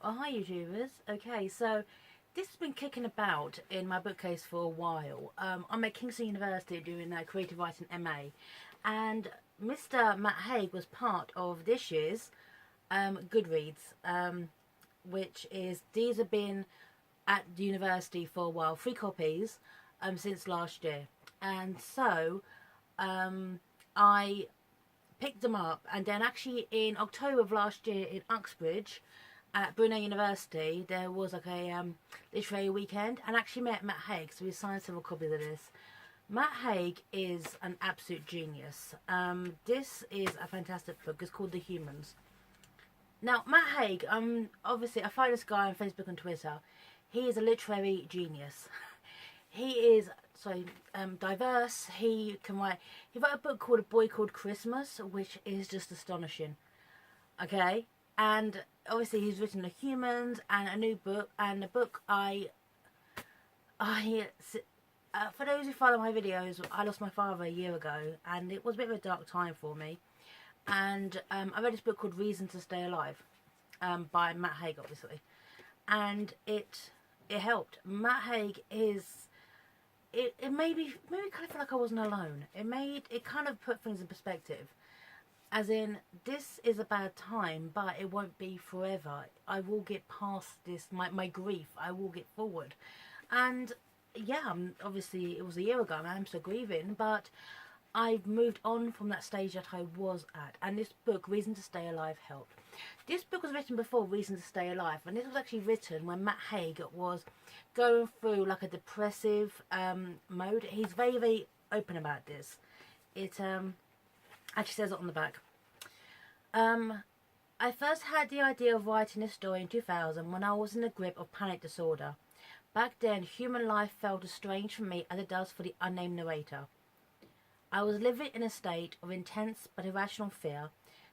Oh, hi YouTubers. Okay, so this has been kicking about in my bookcase for a while. I'm at Kingston University doing a creative writing MA, and Mr. Matt Haig was part of this year's Goodreads, which is these have been at the university for a while, free copies since last year, and so I picked them up, and then actually in October of last year in Uxbridge at Brunel University there was like a literary weekend, and actually met Matt Haig, so we signed several copies of this. Matt Haig is an absolute genius. This is a fantastic book. It's called The Humans. Now, Matt Haig, obviously I follow this guy on Facebook and Twitter. He is a literary genius. He is so diverse. He can write. He wrote a book called A Boy Called Christmas, which is just astonishing. Okay, and obviously he's written The Humans and a new book, and the book for those who follow my videos, I lost my father a year ago, and it was a bit of a dark time for me. And I read this book called Reason to Stay Alive, by Matt Haig, obviously, and it helped. Matt Haig is it made me kind of feel like I wasn't alone. It kind of put things in perspective, as in, this is a bad time, but it won't be forever. I will get past this, my grief. I will get forward, and yeah, obviously it was a year ago, and I'm still grieving, but I've moved on from that stage that I was at, and this book, Reason to Stay Alive, helped. This book was written before Reason to Stay Alive, and this was actually written when Matt Haig was going through like a depressive mode. He's very, very open about this. It actually says it on the back. I first had the idea of writing this story in 2000 when I was in the grip of panic disorder. Back then, human life felt as strange for me as it does for the unnamed narrator. I was living in a state of intense but irrational fear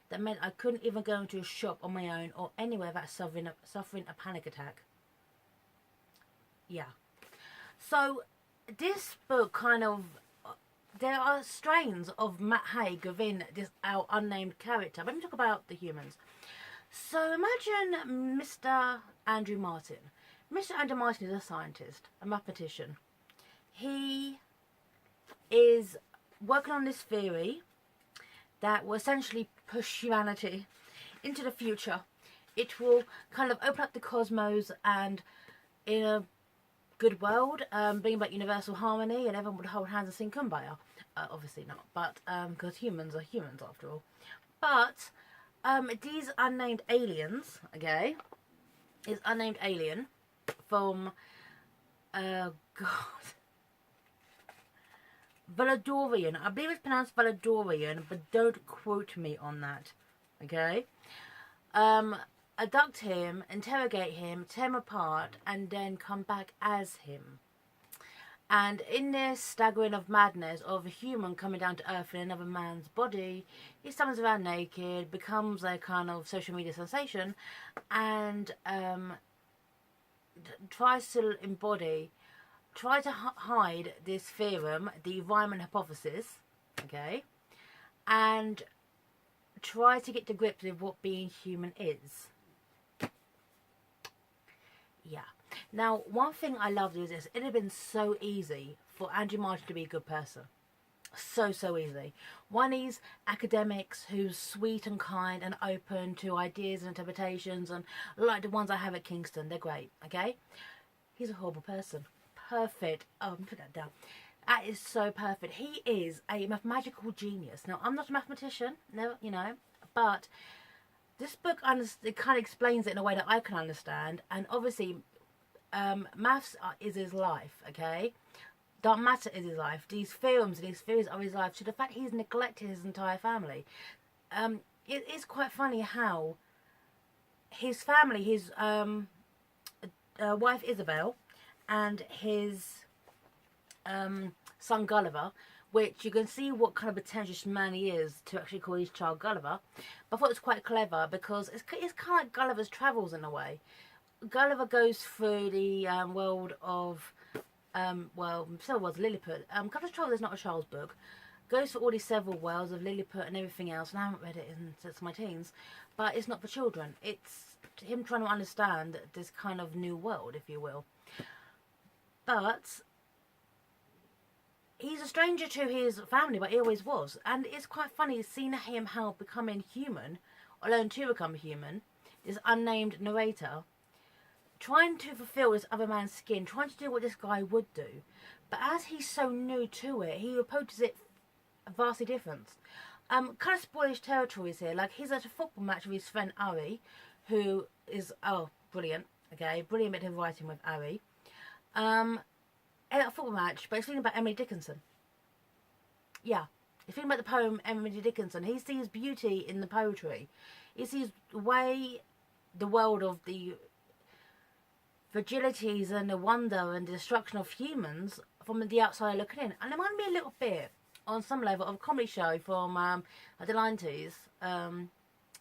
that meant I couldn't even go into a shop on my own or anywhere without suffering a panic attack. Yeah. So, this book kind of... there are strains of Matt Haig within this our unnamed character. Let me talk about The Humans. So, imagine Mr. Andrew Martin. Mr. Andrew Martin is a scientist, a mathematician. He is working on this theory that will essentially push humanity into the future. It will kind of open up the cosmos, and in a good world, bring about universal harmony, and everyone would hold hands and sing Kumbaya. Obviously not, but because humans are humans after all. But these unnamed aliens, okay, is unnamed alien from God, Valadorian. I believe it's pronounced Valadorian, but don't quote me on that. Okay? Abduct him, interrogate him, tear him apart, and then come back as him. And in this staggering of madness of a human coming down to earth in another man's body, he stumbles around naked, becomes a kind of social media sensation, and tries to hide this theorem, the Riemann hypothesis, okay, and try to get to grips with what being human is. Yeah. Now, one thing I loved is this. It had been so easy for Andrew Martin to be a good person. So easy. One is academics who's sweet and kind and open to ideas and interpretations, and like the ones I have at Kingston. They're great, okay? He's a horrible person. Perfect. Oh, let me put that down. That is so perfect. He is a mathematical genius. Now, I'm not a mathematician, no, but this book it kind of explains it in a way that I can understand. And obviously, maths is his life, okay? Dark matter is his life. These theorems and these theories are his life. To the fact he's neglected his entire family. It is quite funny how his family, his wife Isabel, and his son Gulliver, which you can see what kind of pretentious man he is to actually call his child Gulliver. But I thought it was quite clever because it's kind of like Gulliver's Travels in a way. Gulliver goes through the world of, several worlds of Lilliput. Gulliver's Travels is not a child's book. Goes through all these several worlds of Lilliput and everything else, and I haven't read it since my teens. But it's not for children. It's him trying to understand this kind of new world, if you will. But he's a stranger to his family, but he always was. And it's quite funny seeing him how becoming human, or learn to become human, this unnamed narrator, trying to fulfill this other man's skin, trying to do what this guy would do. But as he's so new to it, he approaches it vastly different. Kind of spoilish territories here. Like, he's at a football match with his friend Ari, who is, oh, brilliant. Okay, brilliant bit of writing with Ari. At a football match, but he's thinking about Emily Dickinson. Yeah, he's thinking about the poem Emily Dickinson. He sees beauty in the poetry. He sees the world of the fragilities and the wonder and the destruction of humans from the outside looking in. And it reminded me a little bit, on some level, of a comedy show from the 90s, kind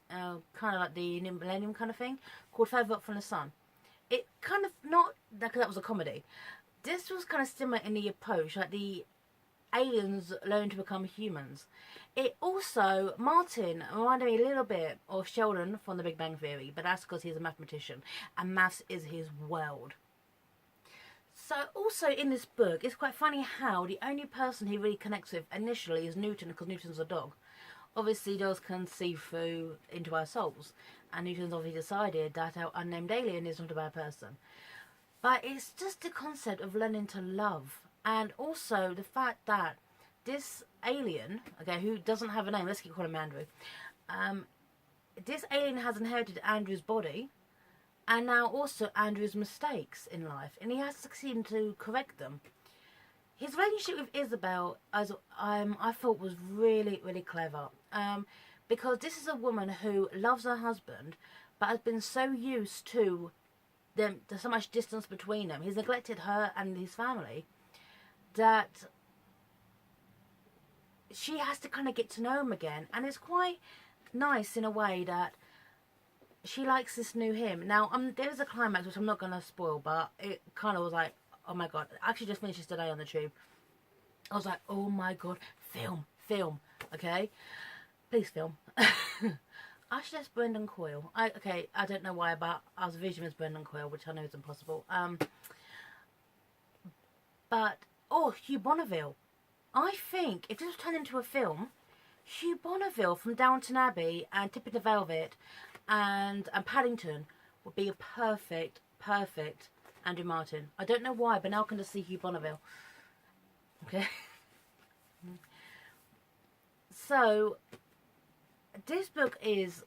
of like the New Millennium kind of thing, called Further Up from the Sun. It kind of, not, because that was a comedy. This was kind of similar in the approach, like the aliens learn to become humans. It also, Martin reminded me a little bit of Sheldon from The Big Bang Theory, but that's because he's a mathematician, and maths is his world. So also in this book, it's quite funny how the only person he really connects with initially is Newton, because Newton's a dog. Obviously, dogs can see through into our souls, and Newton's obviously decided that our unnamed alien is not a bad person. But it's just the concept of learning to love, and also the fact that this alien, okay, who doesn't have a name, let's keep calling him Andrew, this alien has inherited Andrew's body, and now also Andrew's mistakes in life, and he has to succeed to correct them. His relationship with Isabel, as I thought, was really, really clever, because this is a woman who loves her husband, but has been so used to there's so much distance between them. He's neglected her and his family that she has to kind of get to know him again. And it's quite nice in a way that she likes this new him. Now, there is a climax, which I'm not going to spoil, but it kind of was like, oh my god. I actually just finished this today on the tube. I was like, oh my god, film, okay? Please film. Actually, that's Brendan Coyle. I don't know why, but I was vision as Brendan Coyle, which I know is impossible. But, Hugh Bonneville. I think if this was turned into a film, Hugh Bonneville from Downton Abbey and Tipping the Velvet and Paddington would be a perfect Andrew Martin. I don't know why, but now I can just see Hugh Bonneville. Okay. So, this book is,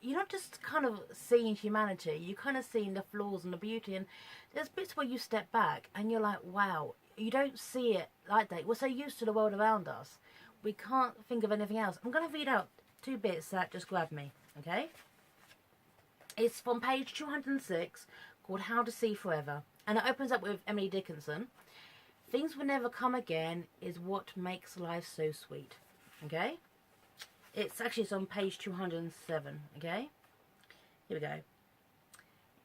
you're not just kind of seeing humanity, you're kind of seeing the flaws and the beauty, and there's bits where you step back and you're like, wow, you don't see it like that. We're so used to the world around us, we can't think of anything else. I'm going to read out two bits that just grabbed me, okay? It's from page 206, called How to See Forever, and it opens up with Emily Dickinson. Things will never come again is what makes life so sweet, okay? It's on page 207, okay? Here we go.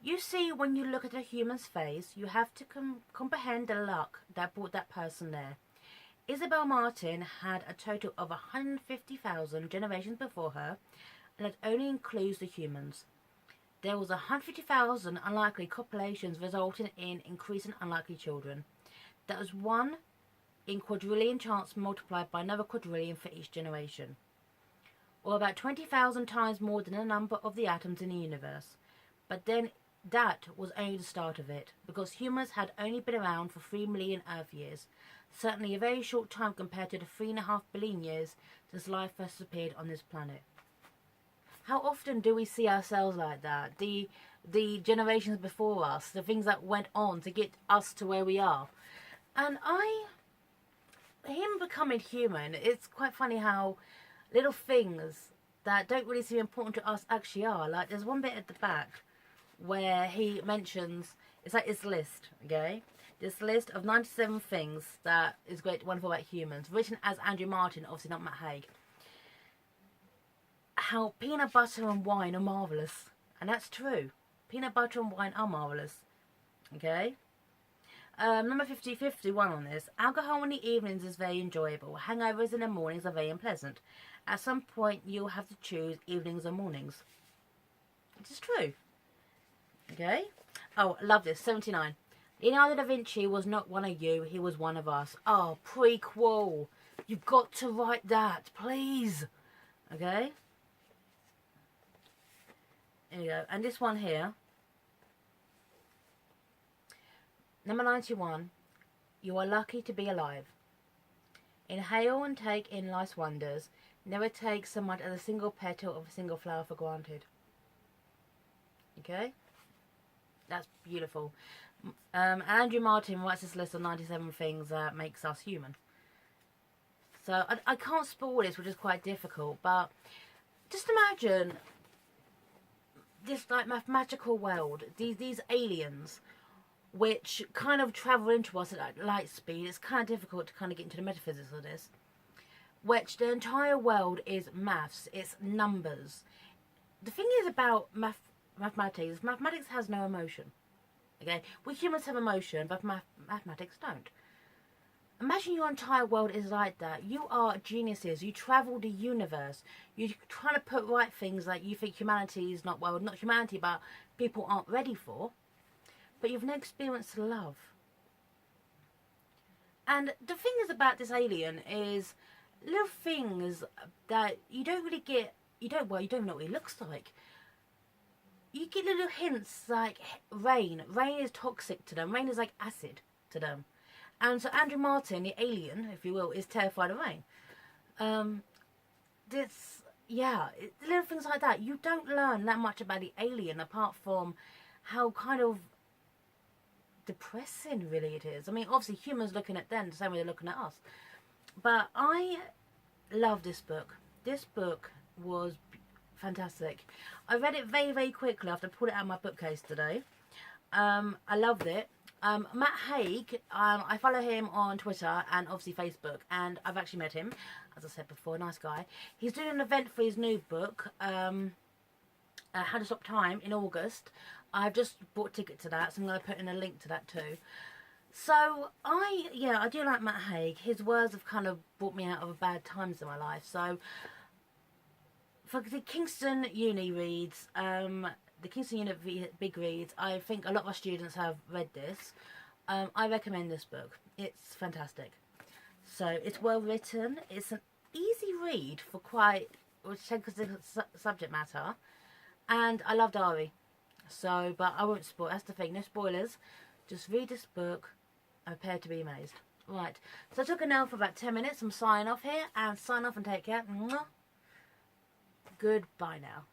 You see, when you look at a human's face, you have to comprehend the luck that brought that person there. Isabel Martin had a total of 150,000 generations before her, and that only includes the humans. There was 150,000 unlikely copulations resulting in increasing unlikely children. That was 1 in quadrillion chance multiplied by another quadrillion for each generation, or about 20,000 times more than the number of the atoms in the universe. But then that was only the start of it, because humans had only been around for 3 million Earth years, certainly a very short time compared to the 3.5 billion years since life first appeared on this planet. How often do we see ourselves like that? The generations before us, the things that went on to get us to where we are. And him becoming human, it's quite funny how little things that don't really seem important to us actually are. Like, there's one bit at the back where he mentions, it's like this list, okay? This list of 97 things that is great, wonderful about humans, written as Andrew Martin, obviously not Matt Haig. How peanut butter and wine are marvellous. And that's true. Peanut butter and wine are marvellous. Okay? Number 51 on this. Alcohol in the evenings is very enjoyable. Hangovers in the mornings are very unpleasant. At some point, you'll have to choose evenings or mornings. Which is true. Okay. Oh, I love this. 79. Leonardo da Vinci was not one of you, he was one of us. Oh, prequel. You've got to write that, please. Okay. There you go. And this one here. Number 91. You are lucky to be alive. Inhale and take in life's wonders. Never take so much as a single petal of a single flower for granted. Okay? That's beautiful. Andrew Martin writes this list of 97 things that makes us human. So I can't spoil this, which is quite difficult, but just imagine this like mathematical world, these aliens which kind of travel into us at light speed. It's kind of difficult to kind of get into the metaphysics of this, which the entire world is maths, it's numbers. The thing is about mathematics has no emotion. Okay, we humans have emotion, but mathematics don't. Imagine your entire world is like that. You are geniuses. You travel the universe. You're trying to put right things that you think humanity is not, well, not humanity, but people aren't ready for. But you've never experienced love. And the thing is about this alien is little things that you don't really get. You don't know what he looks like. You get little hints like rain. Rain is toxic to them. Rain is like acid to them. And so Andrew Martin, the alien, if you will, is terrified of rain. Little things like that. You don't learn that much about the alien apart from how kind of depressing really it is. I mean, obviously humans looking at them the same way they're looking at us. But I love this book. This book was fantastic. I read it very, very quickly after I pulled it out of my bookcase today. I loved it. Matt Haig, I follow him on Twitter and obviously Facebook, and I've actually met him, as I said before, nice guy. He's doing an event for his new book, How to Stop Time, in August. I've just bought a ticket to that, so I'm going to put in a link to that too. So, I do like Matt Haig. His words have kind of brought me out of bad times in my life. So, for the Kingston Uni reads, the Kingston Uni Big Reads, I think a lot of our students have read this. I recommend this book. It's fantastic. So, it's well written. It's an easy read for which takes the subject matter. And I loved Ari. So, but I won't spoil. That's the thing. No spoilers. Just read this book. I'm prepared to be amazed. Right. So I took a nail for about 10 minutes. I'm signing off here. And sign off and take care. Mwah. Goodbye now.